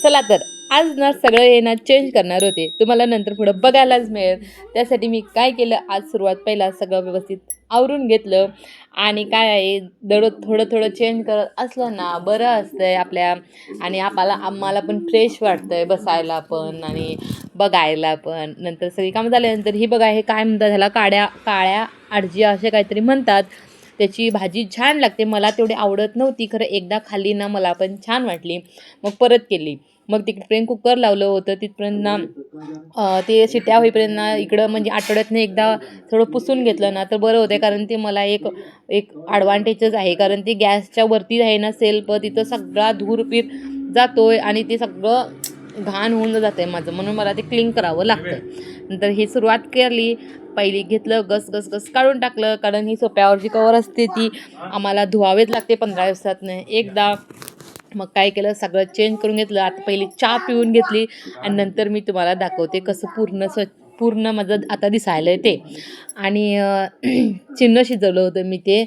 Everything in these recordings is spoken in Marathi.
चला तर आज ना सगळं हे ना चेंज करणार होते, तुम्हाला नंतर पुढं बघायलाच मिळेल. त्यासाठी मी काय केलं, आज सुरुवात पहिला सगळं व्यवस्थित आवरून घेतलं. आणि काय आहे, थोडं थोडं चेंज करत असलं ना बरं असतंय आपल्या. आणि आम्हाला पण फ्रेश वाटतंय बसायला पण आणि बघायला पण. नंतर सगळी कामं झाल्यानंतर ही बघा, हे काय म्हणतात, ह्याला काळ्या आडजी असे काहीतरी म्हणतात. त्याची भाजी छान लागते. मला तेवढी आवडत नव्हती, खरं एकदा खाल्ली ना मला पण छान वाटली. मग परत केली. मग तिकडपर्यंत कुकर लावलं होतं, तिथपर्यंत ना ते शिट्या होईपर्यंत ना इकडं म्हणजे आठवड्यातनं एकदा थोडं पुसून घेतलं ना तर बरं होतं. कारण ते मला एक एक ॲडव्हान्टेजच आहे. कारण ते गॅसच्या वरती आहे ना सेल्फ, तिथं सगळा धूरपीर जातोय आणि ते सगळं घाण होऊन जातं आहे माझं, म्हणून मला ते क्लीन करावं लागतं. नंतर ही सुरुवात केली. पहिली घेतलं, गस काढून टाकलं. कारण ही सोप्यावरची कवर असते ती आम्हाला धुवावेच लागते 15 दिवसातनं एकदा. मग काय केलं, सगळं चेंज करून घेतलं. आता पहिली चहा पिऊन घेतली आणि नंतर मी तुम्हाला दाखवते कसं पूर्ण माझं आता दिसायलं आहे ते. आणि चिन्न शिजवलं होतं मी ते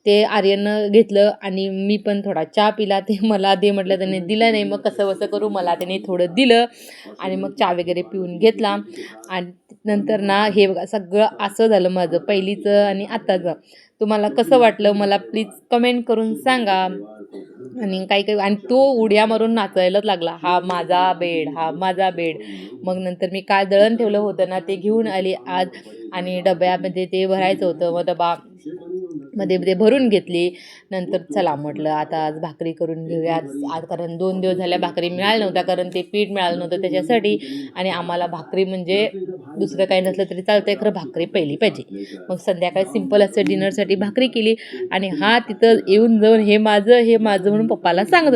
ते आर्यननं घेतलं आणि मी पण थोडा चहा पिला. ते मला दे म्हटलं, त्याने दिलं नाही. मग कसं करू, मला त्याने थोडं दिलं आणि मग चहा वगैरे पिऊन घेतला. आणि नंतर ना हे बघा, सगळं असं झालं माझं पहिलीचं आणि आत्ताचं. तुम्हाला कसं वाटलं मला प्लीज कमेंट करून सांगा. आणि काही आणि तो उड्या मारून नाचायलाच लागला, हा माझा बेड, हा माझा बेड. मग नंतर मी काय दळण ठेवलं होतं ना ते घेऊन आली आज. आणि डब्यामध्ये ते भरायचं होतं, मग डबा मध्ये ते भरून घेतली. नंतर चला म्हटलं आता आज भाकरी करून घेऊया आज, कारण 2 दिवस झाल्या भाकरी मिळाल्या नव्हत्या, कारण ते पीठ मिळालं नव्हतं त्याच्यासाठी. आणि आम्हाला भाकरी म्हणजे दुसरं काही नसलं तरी चालतंय, खरं भाकरी पहिली पाहिजे. मग संध्याकाळी सिंपल असं डिनरसाठी भाकरी केली. आणि हा तिथं येऊन जाऊन हे माझं म्हणून पप्पाला सांगत होता.